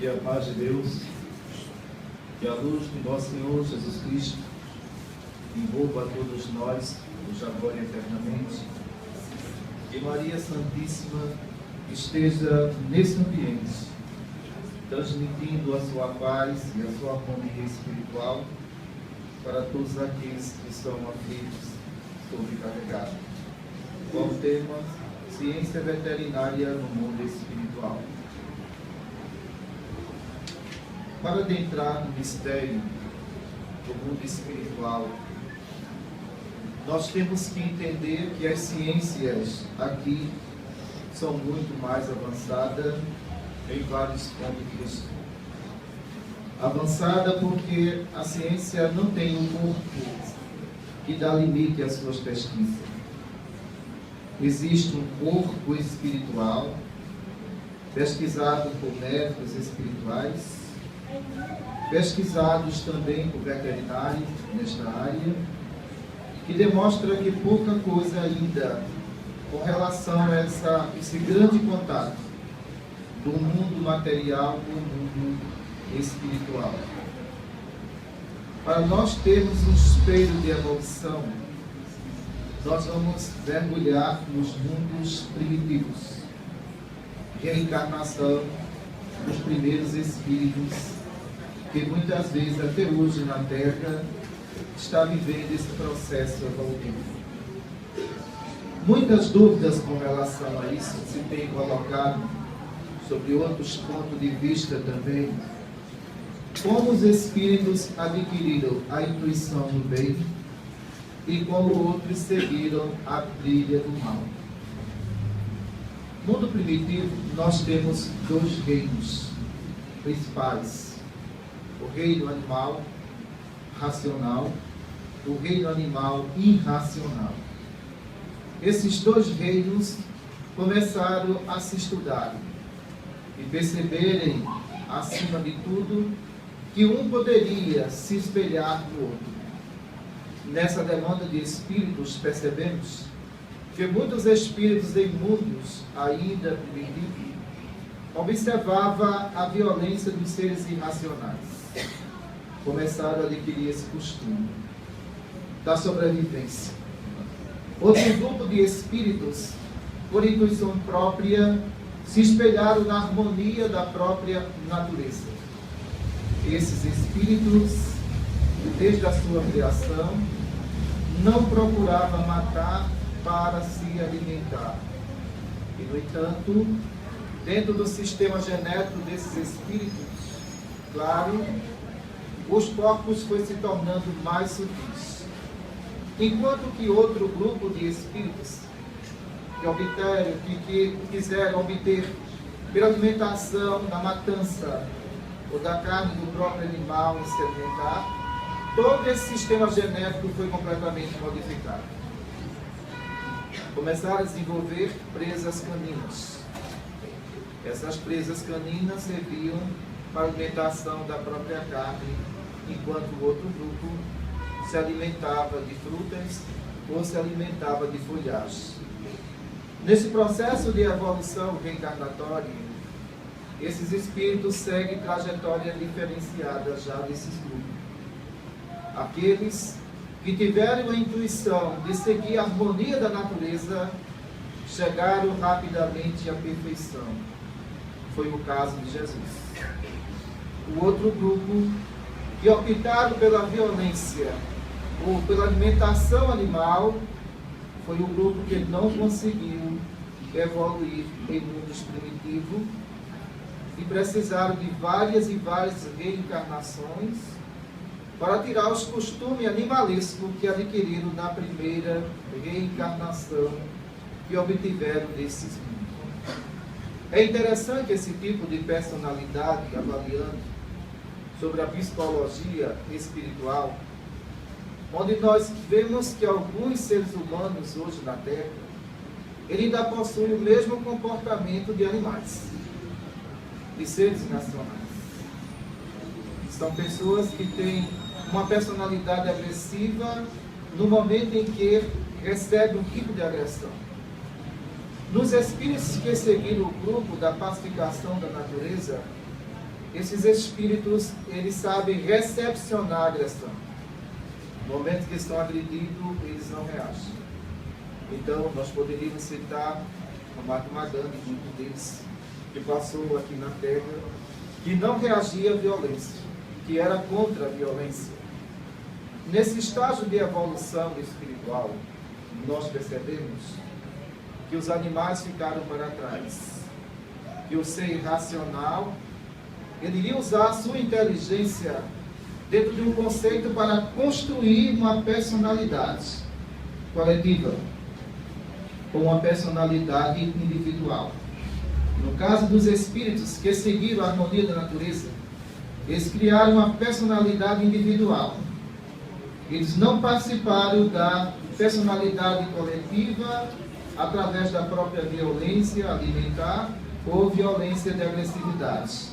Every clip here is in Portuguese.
Que a paz de Deus, que a luz de nosso Senhor Jesus Cristo envolva a todos nós, hoje, agora e eternamente. Que Maria Santíssima esteja nesse ambiente, transmitindo a sua paz e a sua harmonia espiritual para todos aqueles que são aflitos, sobrecarregados. Qual o tema? Ciência veterinária no mundo espiritual. Para adentrar no mistério do mundo espiritual, nós temos que entender que as ciências aqui são muito mais avançadas em vários pontos. Avançada porque a ciência não tem um corpo que dá limite às suas pesquisas. Existe um corpo espiritual, pesquisado por médicos espirituais, pesquisados também por veterinários nesta área, que demonstra que pouca coisa ainda com relação a esse grande contato do mundo material com o mundo espiritual. Para nós termos um espelho de evolução, nós vamos mergulhar nos mundos primitivos, reencarnação dos primeiros espíritos, que muitas vezes até hoje na Terra está vivendo esse processo evolutivo. Muitas dúvidas com relação a isso se tem colocado sobre outros pontos de vista também. Como os espíritos adquiriram a intuição do bem e como outros seguiram a trilha do mal. No mundo primitivo, nós temos dois reinos principais: o reino animal racional, o reino animal irracional. Esses dois reinos começaram a se estudar e perceberem, acima de tudo, que um poderia se espelhar no outro. Nessa demanda de espíritos, percebemos que muitos espíritos em mundos ainda primitivos observavam a violência dos seres irracionais. Começaram a adquirir esse costume da sobrevivência. Outro grupo de espíritos, por intuição própria, se espelharam na harmonia da própria natureza. Esses espíritos, desde a sua criação, não procuravam matar para se alimentar. E, no entanto, dentro do sistema genético desses espíritos, claro, os corpos foram se tornando mais sutis. Enquanto que outro grupo de espíritos que quiseram obter pela alimentação da matança ou da carne do próprio animal e se alimentar, todo esse sistema genético foi completamente modificado. Começaram a desenvolver presas caninas. Essas presas caninas serviam para a alimentação da própria carne, enquanto o outro grupo se alimentava de frutas ou se alimentava de folhagem. Nesse processo de evolução reencarnatória, esses espíritos seguem trajetória diferenciada já desses grupos. Aqueles que tiveram a intuição de seguir a harmonia da natureza chegaram rapidamente à perfeição. Foi o caso de Jesus. O outro grupo, que optaram pela violência ou pela alimentação animal, foi o grupo que não conseguiu evoluir em mundos primitivos e precisaram de várias e várias reencarnações para tirar os costumes animalescos que adquiriram na primeira reencarnação que obtiveram desses mundos. É interessante esse tipo de personalidade, avaliando sobre a psicologia espiritual, onde nós vemos que alguns seres humanos hoje na Terra, ele ainda possuem o mesmo comportamento de animais, de seres irracionais. São pessoas que têm uma personalidade agressiva no momento em que recebem um tipo de agressão. Nos espíritos que seguiram o grupo da pacificação da natureza, esses espíritos, eles sabem recepcionar a agressão. No momento que estão agredidos, eles não reagem. Então, nós poderíamos citar o Mahatma Gandhi, um deles, que passou aqui na Terra, que não reagia à violência, que era contra a violência. Nesse estágio de evolução espiritual, nós percebemos que os animais ficaram para trás, que o ser irracional, ele iria usar a sua inteligência dentro de um conceito para construir uma personalidade coletiva, ou uma personalidade individual. No caso dos espíritos que seguiram a harmonia da natureza, eles criaram uma personalidade individual. Eles não participaram da personalidade coletiva através da própria violência alimentar ou violência de agressividade.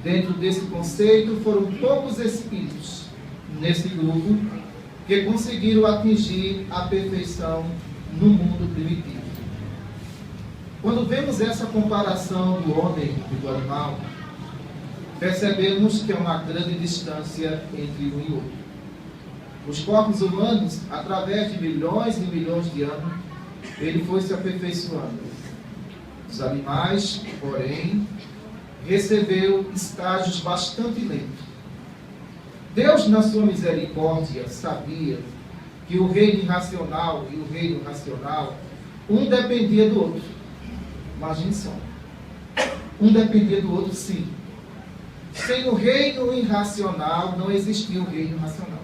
Dentro desse conceito, foram poucos espíritos nesse grupo que conseguiram atingir a perfeição no mundo primitivo. Quando vemos essa comparação do homem e do animal, percebemos que há uma grande distância entre um e outro. Os corpos humanos, através de milhões e milhões de anos, ele foi se aperfeiçoando. Os animais, porém, recebeu estágios bastante lentos. Deus, na sua misericórdia, sabia que o reino irracional e o reino racional, um dependia do outro. Imagine só. Um dependia do outro, sim. Sem o reino irracional, não existia o reino racional.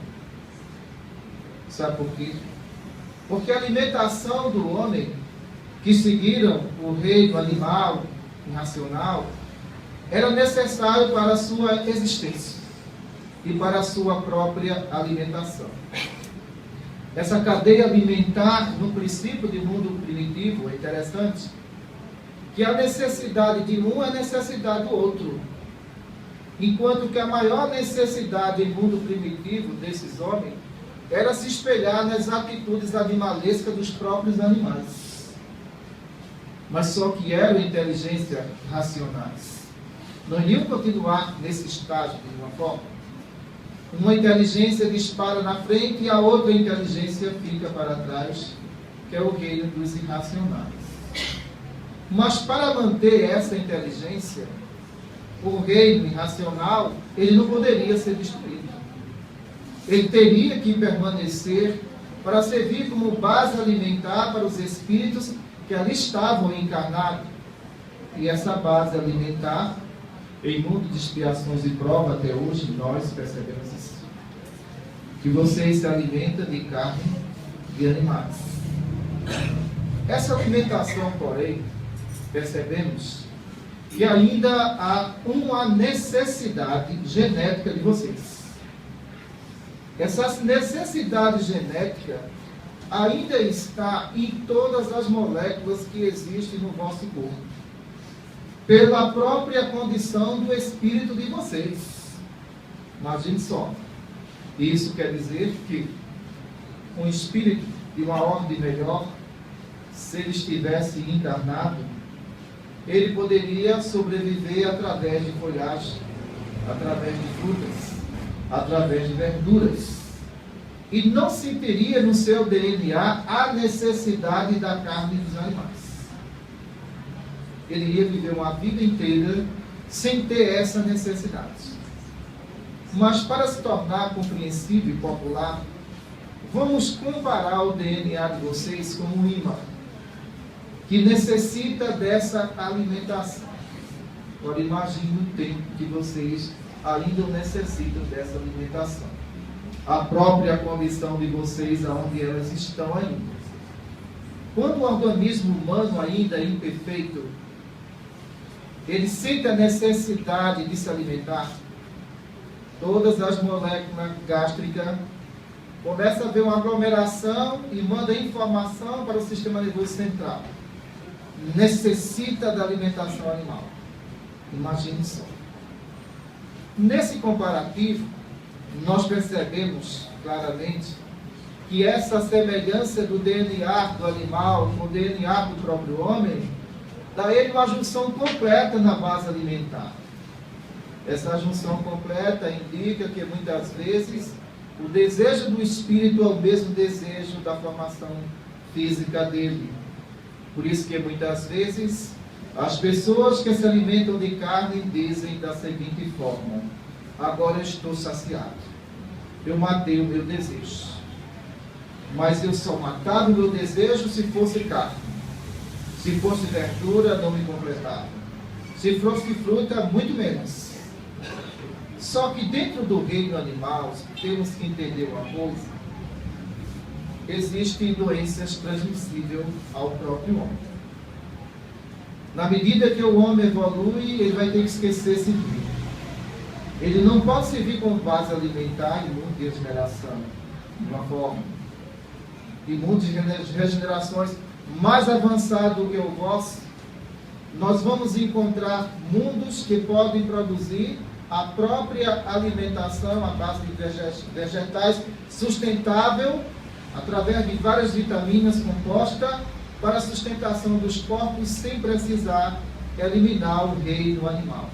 Sabe por quê? Porque a alimentação do homem, que seguiram o reino animal irracional, era necessário para a sua existência e para a sua própria alimentação. Essa cadeia alimentar, no princípio do mundo primitivo, é interessante, que a necessidade de um é a necessidade do outro. Enquanto que a maior necessidade no mundo primitivo desses homens era se espelhar nas atitudes animalescas dos próprios animais. Mas só que eram inteligências racionais. Não iriam continuar nesse estágio de uma forma. Uma inteligência dispara na frente e a outra inteligência fica para trás, que é o reino dos irracionais. Mas para manter essa inteligência, o reino irracional, ele não poderia ser destruído. Ele teria que permanecer para servir como base alimentar para os espíritos que ali estavam encarnados. E essa base alimentar, em mundo de expiações e prova até hoje, nós percebemos isso. Que vocês se alimentam de carne de animais. Essa alimentação, porém, percebemos que ainda há uma necessidade genética de vocês. Essa necessidade genética ainda está em todas as moléculas que existem no vosso corpo, pela própria condição do espírito de vocês. Imagine só. Isso quer dizer que um espírito de uma ordem melhor, se ele estivesse encarnado, ele poderia sobreviver através de folhagem, através de frutas, através de verduras. E não sentiria no seu DNA a necessidade da carne dos animais. Ele iria viver uma vida inteira sem ter essa necessidade. Mas para se tornar compreensível e popular, vamos comparar o DNA de vocês com um imã, que necessita dessa alimentação. Agora imagine o tempo que vocês ainda necessitam dessa alimentação. A própria condição de vocês, aonde elas estão ainda. Quando o organismo humano ainda é imperfeito, ele sente a necessidade de se alimentar. Todas as moléculas gástricas começam a haver uma aglomeração e manda informação para o sistema nervoso central. Necessita da alimentação animal. Imagine só. Nesse comparativo, nós percebemos claramente que essa semelhança do DNA do animal com o DNA do próprio homem dá a ele uma junção completa na base alimentar. Essa junção completa indica que muitas vezes o desejo do espírito é o mesmo desejo da formação física dele. Por isso que muitas vezes as pessoas que se alimentam de carne dizem da seguinte forma: agora eu estou saciado, eu matei o meu desejo, mas eu só matava o meu desejo se fosse carne, se fosse verdura não me completava, se fosse fruta muito menos. Só que dentro do reino animal temos que entender uma coisa: existem doenças transmissíveis ao próprio homem. Na medida que o homem evolui, ele vai ter que esquecer-se de mim. Ele não pode servir como base alimentar em mundo de regeneração, de uma forma. Em mundo de regenerações mais avançado do que o vosso, nós vamos encontrar mundos que podem produzir a própria alimentação à base de vegetais sustentável, através de várias vitaminas compostas, para a sustentação dos corpos, sem precisar eliminar o reino animal.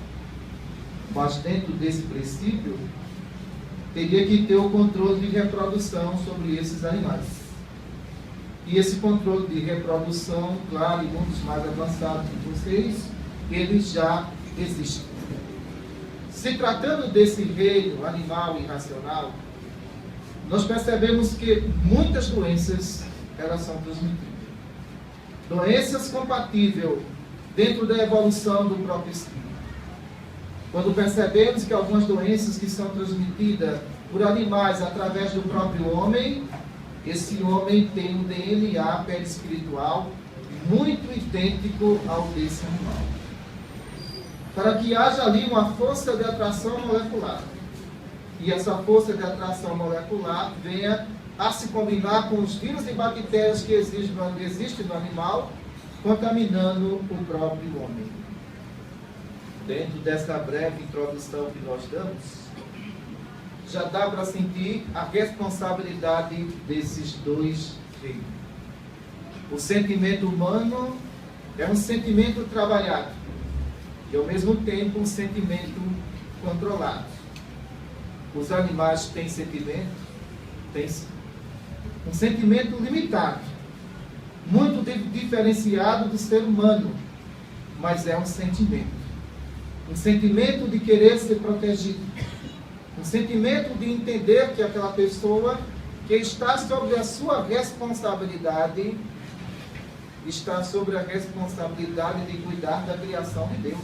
Mas dentro desse princípio, teria que ter o controle de reprodução sobre esses animais. E esse controle de reprodução, claro, em mundos mais avançados que vocês, eles já existem. Se tratando desse reino animal e racional, nós percebemos que muitas doenças, elas são transmitidas. Doenças compatíveis dentro da evolução do próprio espírito. Quando percebemos que algumas doenças que são transmitidas por animais através do próprio homem, esse homem tem um DNA perispiritual muito idêntico ao desse animal. Para que haja ali uma força de atração molecular. E essa força de atração molecular venha a se combinar com os vírus e bactérias que existem no animal, contaminando o próprio homem. Dentro dessa breve introdução que nós damos, já dá para sentir a responsabilidade desses dois reinos. O sentimento humano é um sentimento trabalhado e, ao mesmo tempo, um sentimento controlado. Os animais têm sentimento? Têm um sentimento limitado, muito diferenciado do ser humano, mas é um sentimento. Um sentimento de querer ser protegido. Um sentimento de entender que aquela pessoa que está sobre a sua responsabilidade, está sobre a responsabilidade de cuidar da criação de Deus.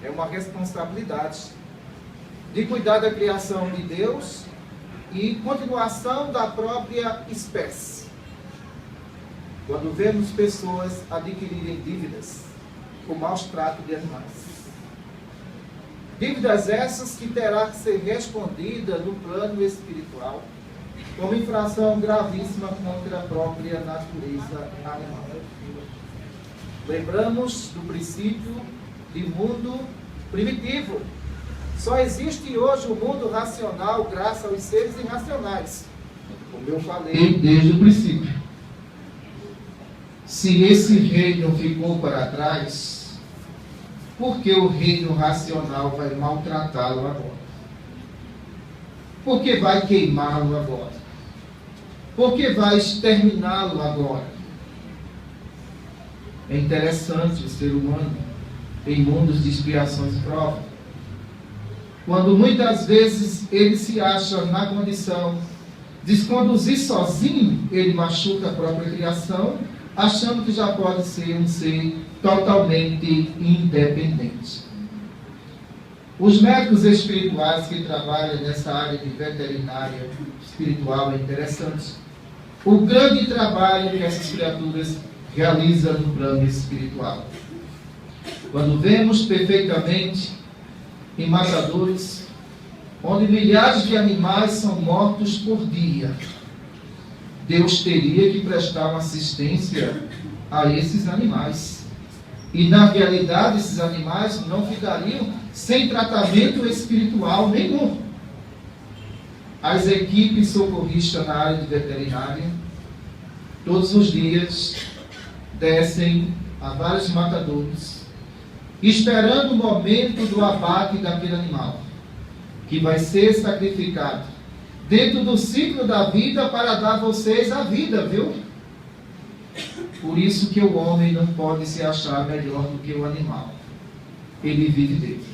É uma responsabilidade de cuidar da criação de Deus e continuação da própria espécie. Quando vemos pessoas adquirirem dívidas, o maus trato de animais. Dívidas essas que terá que ser respondida no plano espiritual, como infração gravíssima contra a própria natureza animal. Lembramos do princípio de mundo primitivo. Só existe hoje o mundo racional graças aos seres irracionais, como eu falei desde o princípio. Se esse reino ficou para trás, por que o reino racional vai maltratá-lo agora? Por que vai queimá-lo agora? Por que vai exterminá-lo agora? É interessante o ser humano em mundos de expiações e provas, quando muitas vezes ele se acha na condição de se conduzir sozinho, ele machuca a própria criação, achando que já pode ser um ser totalmente independente. Os médicos espirituais que trabalham nessa área de veterinária espiritual é interessante. O grande trabalho que essas criaturas realizam no plano espiritual. Quando vemos perfeitamente em matadouros, onde milhares de animais são mortos por dia, Deus teria que prestar uma assistência a esses animais. E na realidade esses animais não ficariam sem tratamento espiritual nenhum. As equipes socorristas na área de veterinária, todos os dias, descem a vários matadouros esperando o momento do abate daquele animal, que vai ser sacrificado dentro do ciclo da vida para dar a vocês a vida, viu? Por isso que o homem não pode se achar melhor do que o animal. Ele vive dele.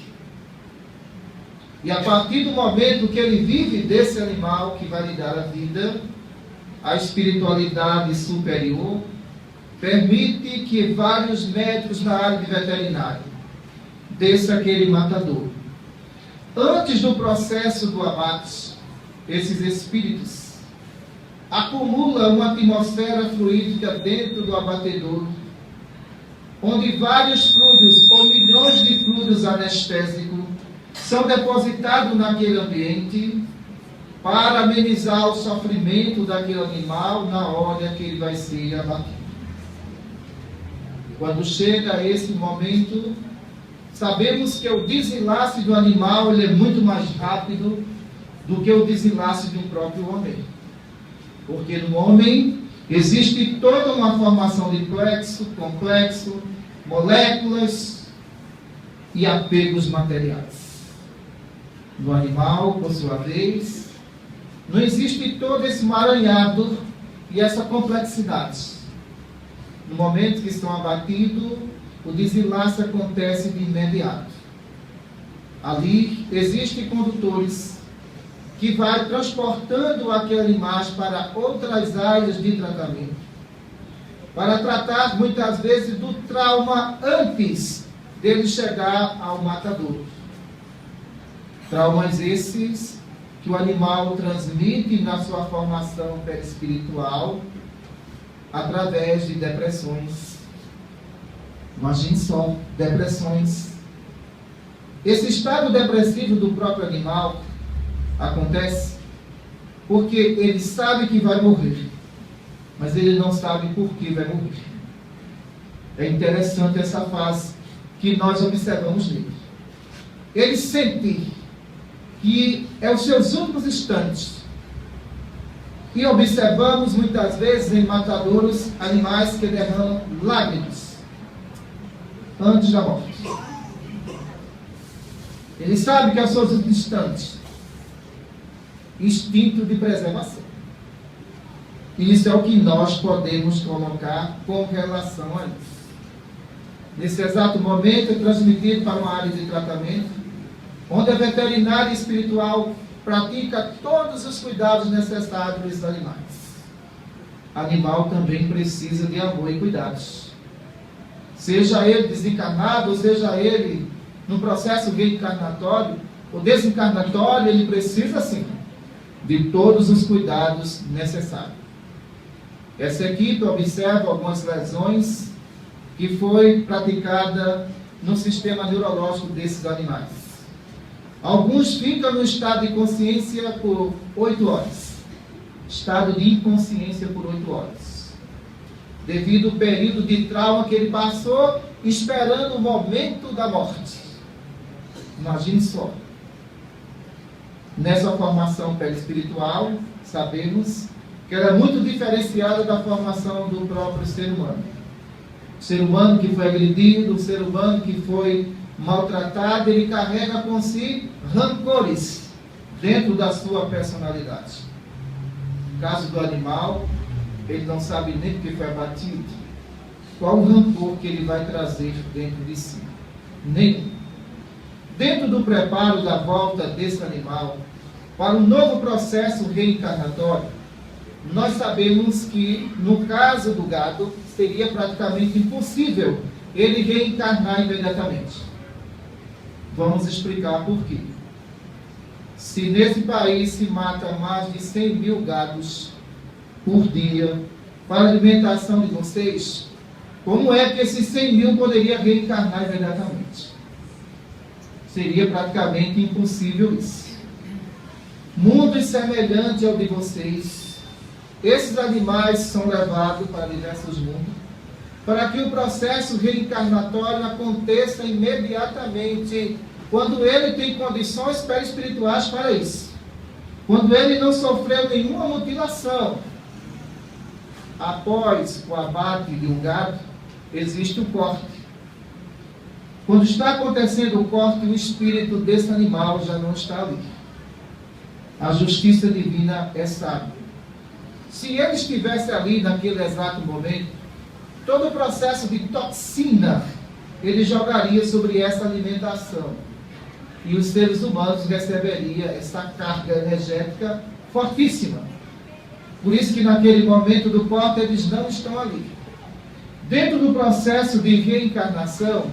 E a partir do momento que ele vive desse animal que vai lhe dar a vida, a espiritualidade superior permite que vários médicos na área de veterinária desça aquele matador. Antes do processo do abate, esses espíritos acumulam uma atmosfera fluídica dentro do abatedouro, onde vários fluidos ou milhões de fluidos anestésicos são depositados naquele ambiente para amenizar o sofrimento daquele animal na hora que ele vai ser abatido. Quando chega esse momento, sabemos que o desenlace do animal ele é muito mais rápido do que o desenlace de um próprio homem. Porque no homem existe toda uma formação de complexo, moléculas e apegos materiais. No animal, por sua vez, não existe todo esse emaranhado e essa complexidade. No momento que estão abatidos, o desenlace acontece de imediato. Ali existem condutores que vai transportando aquele animal para outras áreas de tratamento, para tratar muitas vezes do trauma antes dele chegar ao matador. Traumas esses que o animal transmite na sua formação perispiritual através de depressões. Imagine só, depressões. Esse estado depressivo do próprio animal acontece porque ele sabe que vai morrer, mas ele não sabe por que vai morrer. É interessante essa fase que nós observamos nele. Ele sente que é os seus últimos instantes. E observamos muitas vezes em matadouros animais que derramam lágrimas antes da morte. Ele sabe que é os seus últimos instantes. Instinto de preservação. E isso é o que nós podemos colocar com relação a isso. Nesse exato momento é transmitido para uma área de tratamento, onde a veterinária espiritual pratica todos os cuidados necessários dos animais. Animal também precisa de amor e cuidados. Seja ele desencarnado, ou seja ele no processo reencarnatório ou desencarnatório, ele precisa sim de todos os cuidados necessários. Essa equipe observa algumas lesões que foi praticada no sistema neurológico desses animais. Alguns ficam no estado de consciência por 8 horas. Estado de inconsciência por 8 horas. Devido ao período de trauma que ele passou, esperando o momento da morte. Imagine só. Nessa formação perispiritual, sabemos que ela é muito diferenciada da formação do próprio ser humano. O ser humano que foi agredido, o ser humano que foi maltratado, ele carrega com si rancores dentro da sua personalidade. No caso do animal, ele não sabe nem porque foi abatido. Qual o rancor que ele vai trazer dentro de si? Nenhum. Dentro do preparo da volta desse animal para um novo processo reencarnatório, nós sabemos que, no caso do gado, seria praticamente impossível ele reencarnar imediatamente. Vamos explicar por quê. Se nesse país se mata mais de 100 mil gados por dia para a alimentação de vocês, como é que esses 100 mil poderiam reencarnar imediatamente? Seria praticamente impossível isso. Mundos semelhantes ao de vocês, esses animais são levados para diversos mundos, para que o processo reencarnatório aconteça imediatamente, quando ele tem condições perispirituais para isso. Quando ele não sofreu nenhuma mutilação. Após o abate de um gado, existe o corte. Quando está acontecendo o corte, o espírito desse animal já não está ali. A justiça divina é sábia. Se ele estivesse ali naquele exato momento, todo o processo de toxina ele jogaria sobre essa alimentação. E os seres humanos receberiam essa carga energética fortíssima. Por isso que naquele momento do corte eles não estão ali. Dentro do processo de reencarnação,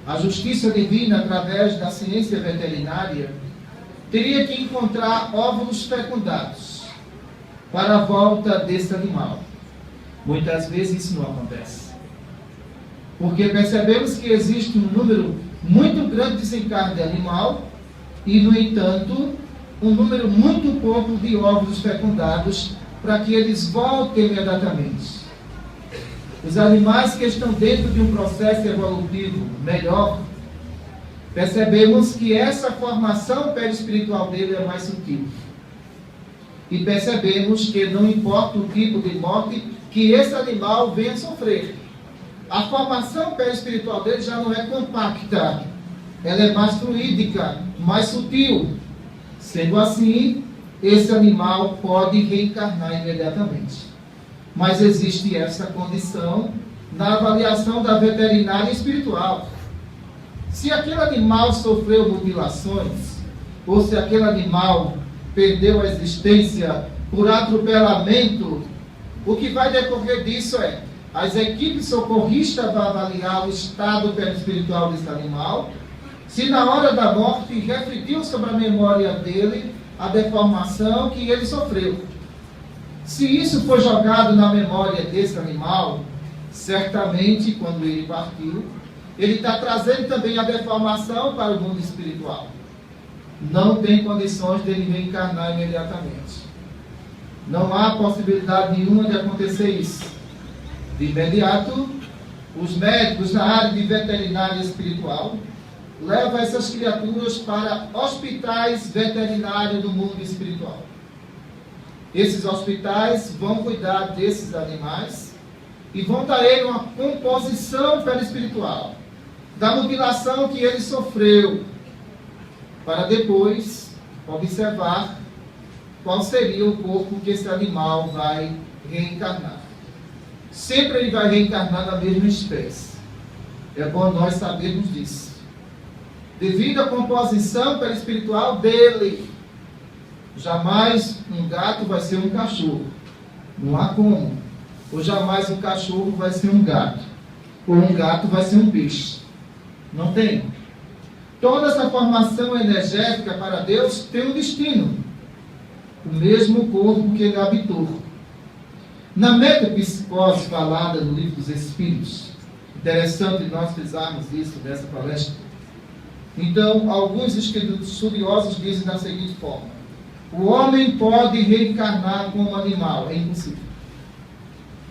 a justiça divina, através da ciência veterinária, teria que encontrar óvulos fecundados para a volta desse animal. Muitas vezes isso não acontece. Porque percebemos que existe um número muito grande de desencarne de animal e, no entanto, um número muito pouco de óvulos fecundados para que eles voltem imediatamente. Os animais que estão dentro de um processo evolutivo melhor, percebemos que essa formação perispiritual dele é mais sutil. E percebemos que não importa o tipo de morte que esse animal venha sofrer, a formação perispiritual dele já não é compacta, ela é mais fluídica, mais sutil. Sendo assim, esse animal pode reencarnar imediatamente. Mas existe essa condição na avaliação da veterinária espiritual. Se aquele animal sofreu mutilações, ou se aquele animal perdeu a existência por atropelamento, o que vai decorrer disso é, as equipes socorristas vão avaliar o estado perispiritual desse animal, se na hora da morte refletiu sobre a memória dele a deformação que ele sofreu. Se isso for jogado na memória desse animal, certamente, quando ele partiu, ele está trazendo também a deformação para o mundo espiritual. Não tem condições dele reencarnar imediatamente. Não há possibilidade nenhuma de acontecer isso. De imediato, os médicos na área de veterinária espiritual levam essas criaturas para hospitais veterinários do mundo espiritual. Esses hospitais vão cuidar desses animais e vão dar a ele uma composição perispiritual da mutilação que ele sofreu, para depois observar qual seria o corpo que esse animal vai reencarnar. Sempre ele vai reencarnar na mesma espécie. É bom nós sabermos disso. Devido à composição perispiritual dele, jamais um gato vai ser um cachorro. Não há como. Ou jamais um cachorro vai ser um gato. Ou um gato vai ser um peixe. Não tem. Toda essa formação energética para Deus tem um destino. O mesmo corpo que ele habitou. Na metapsicose falada no Livro dos Espíritos, interessante nós frisarmos isso nessa palestra. Então, alguns estudiosos dizem da seguinte forma: o homem pode reencarnar como animal, é impossível.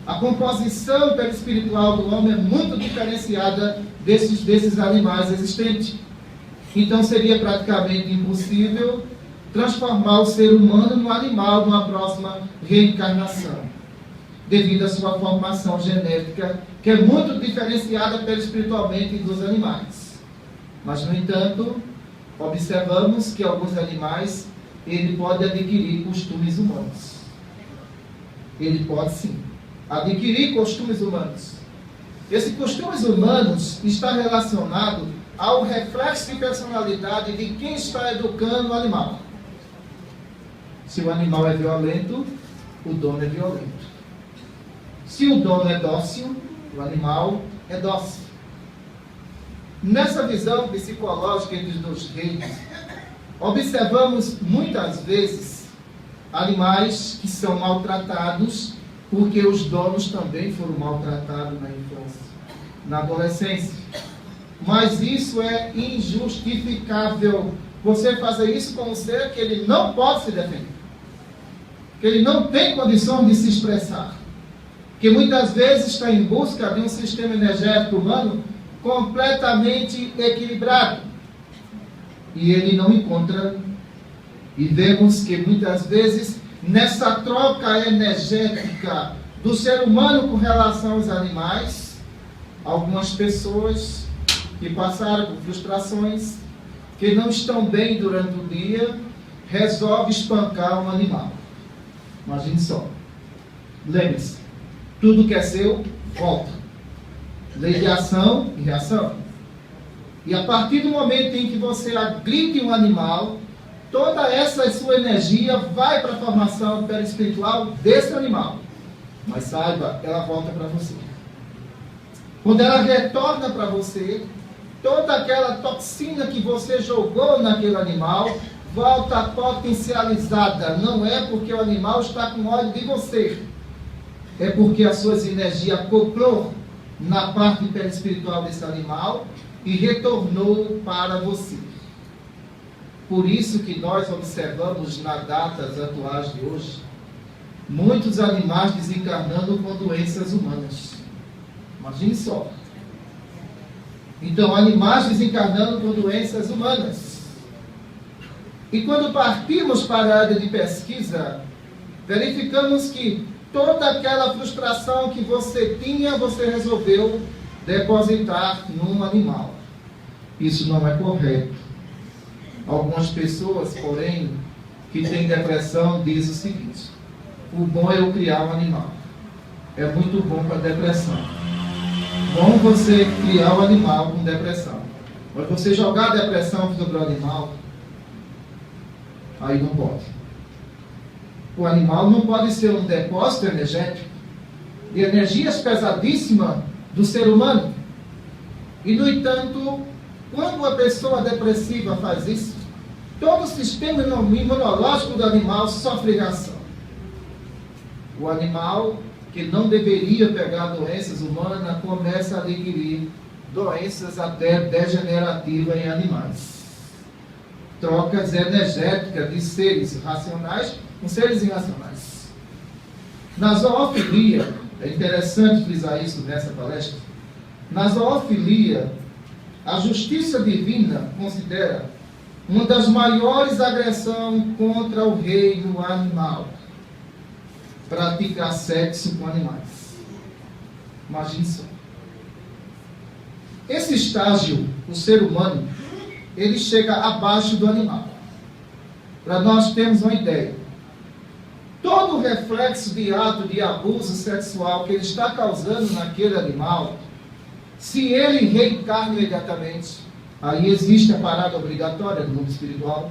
A composição perispiritual do homem é muito diferenciada desses animais existentes. Então, seria praticamente impossível transformar o ser humano no animal numa próxima reencarnação, devido à sua formação genética, que é muito diferenciada perispiritualmente dos animais. Mas, no entanto, observamos que alguns animais, ele pode adquirir costumes humanos. Ele pode, sim, adquirir costumes humanos. Esses costumes humanos está relacionado ao reflexo de personalidade de quem está educando o animal. Se o animal é violento, o dono é violento. Se o dono é dócil, o animal é dócil. Nessa visão psicológica entre os dois reinos, observamos muitas vezes animais que são maltratados porque os donos também foram maltratados na infância, na adolescência. Mas isso é injustificável. Você fazer isso com um ser que ele não pode se defender, que ele não tem condição de se expressar, que muitas vezes está em busca de um sistema energético humano completamente equilibrado, e ele não encontra. E vemos que muitas vezes nessa troca energética do ser humano com relação aos animais, algumas pessoas que passaram por frustrações, que não estão bem durante o dia, resolve espancar um animal. Imagine só. Lembre-se, tudo que é seu, volta. Lei de ação e reação. E a partir do momento em que você agride um animal, toda essa sua energia vai para a formação perispiritual desse animal. Mas saiba, ela volta para você. Quando ela retorna para você, toda aquela toxina que você jogou naquele animal volta potencializada. Não é porque o animal está com ódio de você. É porque as suas energias acoplou na parte perispiritual desse animal e retornou para você. Por isso que nós observamos nas datas atuais de hoje, muitos animais desencarnando com doenças humanas. Imagine só. Então, animais desencarnando com doenças humanas. E quando partimos para a área de pesquisa, verificamos que toda aquela frustração que você tinha, você resolveu depositar num animal. Isso não é correto. Algumas pessoas, porém, que têm depressão, dizem o seguinte: o bom é eu criar um animal. É muito bom para depressão. Bom você criar um animal com depressão. Mas você jogar a depressão sobre o animal, aí não pode. O animal não pode ser um depósito energético de energias pesadíssimas do ser humano. E, no entanto, quando a pessoa depressiva faz isso, todo o sistema imunológico do animal sofre reação. O animal, que não deveria pegar doenças humanas, começa a adquirir doenças até degenerativas em animais. Trocas energéticas de seres racionais com seres irracionais. Na zoofilia, é interessante frisar isso nessa palestra, na zoofilia, a justiça divina considera uma das maiores agressões contra o reino animal praticar sexo com animais. Imagine só. Esse estágio, o ser humano, ele chega abaixo do animal. Para nós termos uma ideia, todo o reflexo de ato de abuso sexual que ele está causando naquele animal, se ele reencarna imediatamente, aí existe a parada obrigatória do mundo espiritual.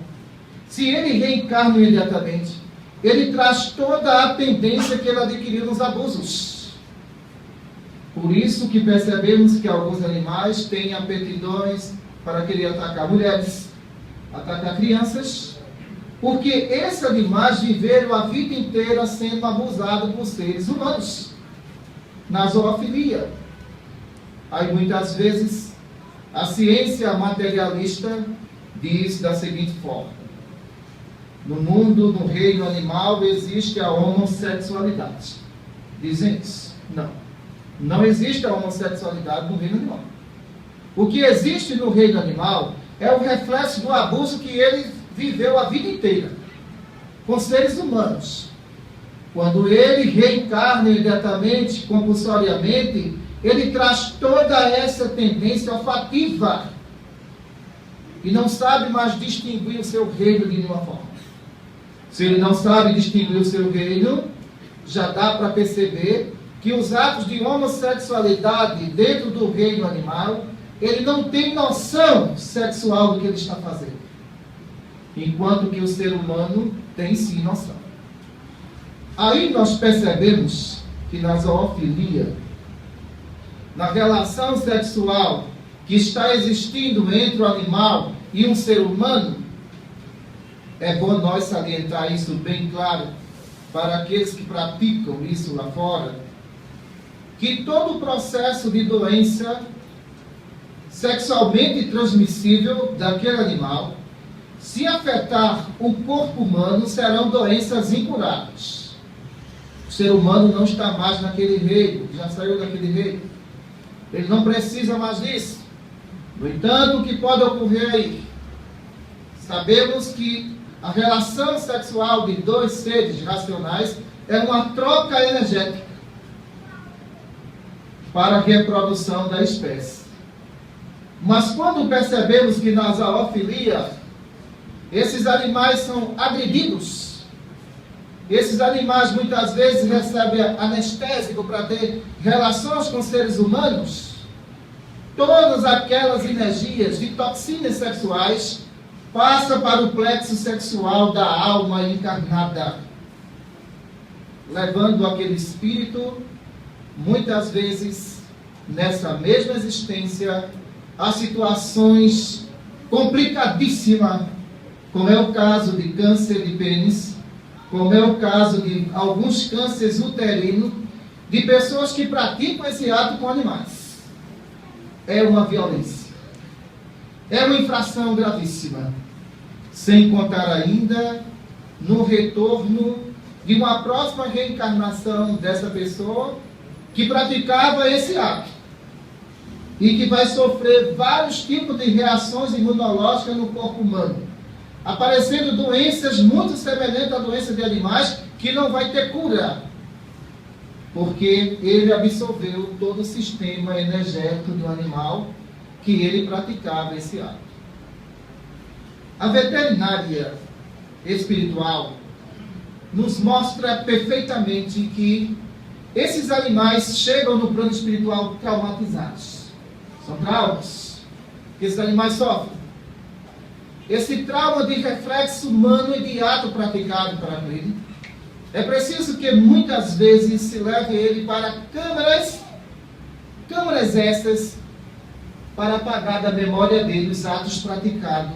Se ele reencarna imediatamente, ele traz toda a tendência que ele adquiriu nos abusos. Por isso que percebemos que alguns animais têm aptidões para querer atacar mulheres, atacar crianças, porque esses animais viveram a vida inteira sendo abusados por seres humanos. Na zoofilia. Aí muitas vezes a ciência materialista diz da seguinte forma: no mundo, no reino animal, existe a homossexualidade. Dizem isso? Não. Não existe a homossexualidade no reino animal. O que existe no reino animal é o reflexo do abuso que ele viveu a vida inteira com seres humanos. Quando ele reencarna imediatamente, compulsoriamente, ele traz toda essa tendência olfativa e não sabe mais distinguir o seu reino de nenhuma forma. Se ele não sabe distinguir o seu reino, já dá para perceber que os atos de homossexualidade dentro do reino animal, ele não tem noção sexual do que ele está fazendo. Enquanto que o ser humano tem sim noção. Aí nós percebemos que na zoofilia, na relação sexual que está existindo entre o animal e um ser humano, é bom nós salientar isso bem claro para aqueles que praticam isso lá fora, que todo o processo de doença sexualmente transmissível daquele animal, se afetar o corpo humano, serão doenças incuráveis. O ser humano não está mais naquele reino, já saiu daquele reino. Ele não precisa mais disso. No entanto, o que pode ocorrer aí? Sabemos que a relação sexual de dois seres racionais é uma troca energética para a reprodução da espécie. Mas quando percebemos que na zoofilia esses animais são agredidos, esses animais muitas vezes recebem anestésico para ter relações com seres humanos, todas aquelas energias de toxinas sexuais passam para o plexo sexual da alma encarnada, levando aquele espírito, muitas vezes, nessa mesma existência, a situações complicadíssimas, como é o caso de câncer de pênis, como é o caso de alguns cânceres uterinos, de pessoas que praticam esse ato com animais. É uma violência. É uma infração gravíssima. Sem contar ainda no retorno de uma próxima reencarnação dessa pessoa que praticava esse ato e que vai sofrer vários tipos de reações imunológicas no corpo humano, aparecendo doenças muito semelhantes à doença de animais que não vai ter cura, porque ele absorveu todo o sistema energético do animal que ele praticava esse ato. A veterinária espiritual nos mostra perfeitamente que esses animais chegam no plano espiritual traumatizados. São traumas que esses animais sofrem. Esse trauma de reflexo humano e de ato praticado para ele, é preciso que muitas vezes se leve ele para câmaras essas, para apagar da memória dele os atos praticados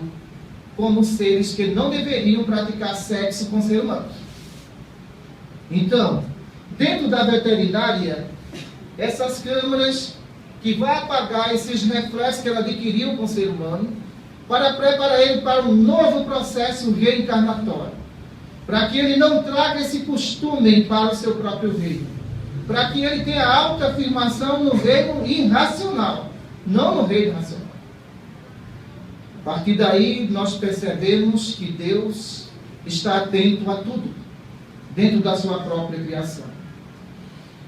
como seres que não deveriam praticar sexo com ser humano. Então, dentro da veterinária, essas câmaras que vão apagar esses reflexos que ela adquiriu com o ser humano, para preparar ele para um novo processo reencarnatório, para que ele não traga esse costume para o seu próprio reino, para que ele tenha alta afirmação no reino irracional, não no reino racional. A partir daí, nós percebemos que Deus está atento a tudo, dentro da sua própria criação.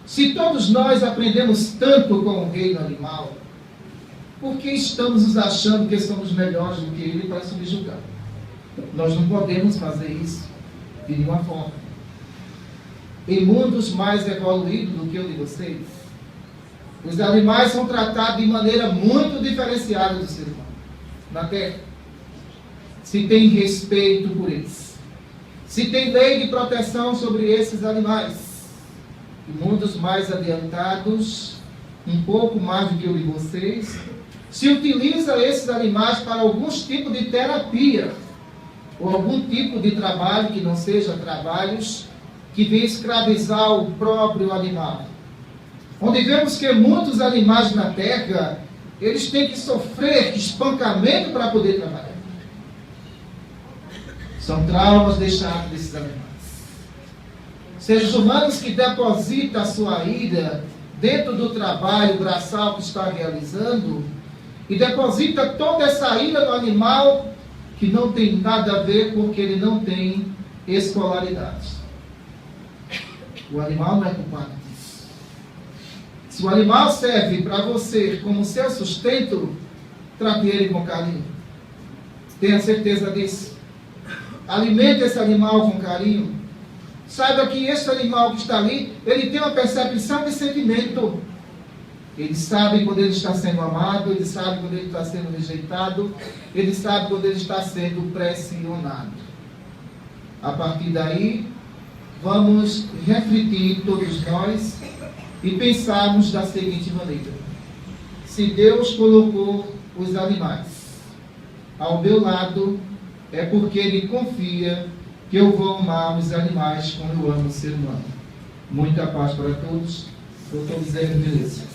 Se todos nós aprendemos tanto com o reino animal, por que estamos nos achando que somos melhores do que ele para subjugar? Nós não podemos fazer isso de nenhuma forma. Em mundos mais evoluídos do que o de vocês, os animais são tratados de maneira muito diferenciada do ser humano. Na Terra, se tem respeito por eles, se tem lei de proteção sobre esses animais. Em mundos mais adiantados, um pouco mais do que o de vocês, se utiliza esses animais para alguns tipos de terapia, ou algum tipo de trabalho que não seja trabalhos que vem escravizar o próprio animal. Onde vemos que muitos animais na Terra, eles têm que sofrer espancamento para poder trabalhar. São traumas deixados desses animais. Seres humanos que depositam a sua ira dentro do trabalho braçal que está realizando, e deposita toda essa ira no animal que não tem nada a ver porque ele não tem escolaridade. O animal não é culpado disso. Se o animal serve para você como seu sustento, trate ele com carinho. Tenha certeza disso. Alimente esse animal com carinho. Saiba que esse animal que está ali, ele tem uma percepção de sentimento. Ele sabe quando ele está sendo amado, ele sabe quando ele está sendo rejeitado, ele sabe quando ele está sendo pressionado. A partir daí, vamos refletir todos nós e pensarmos da seguinte maneira: se Deus colocou os animais ao meu lado, é porque Ele confia que eu vou amar os animais como eu amo o ser humano. Muita paz para todos. Doutor Zé, beleza.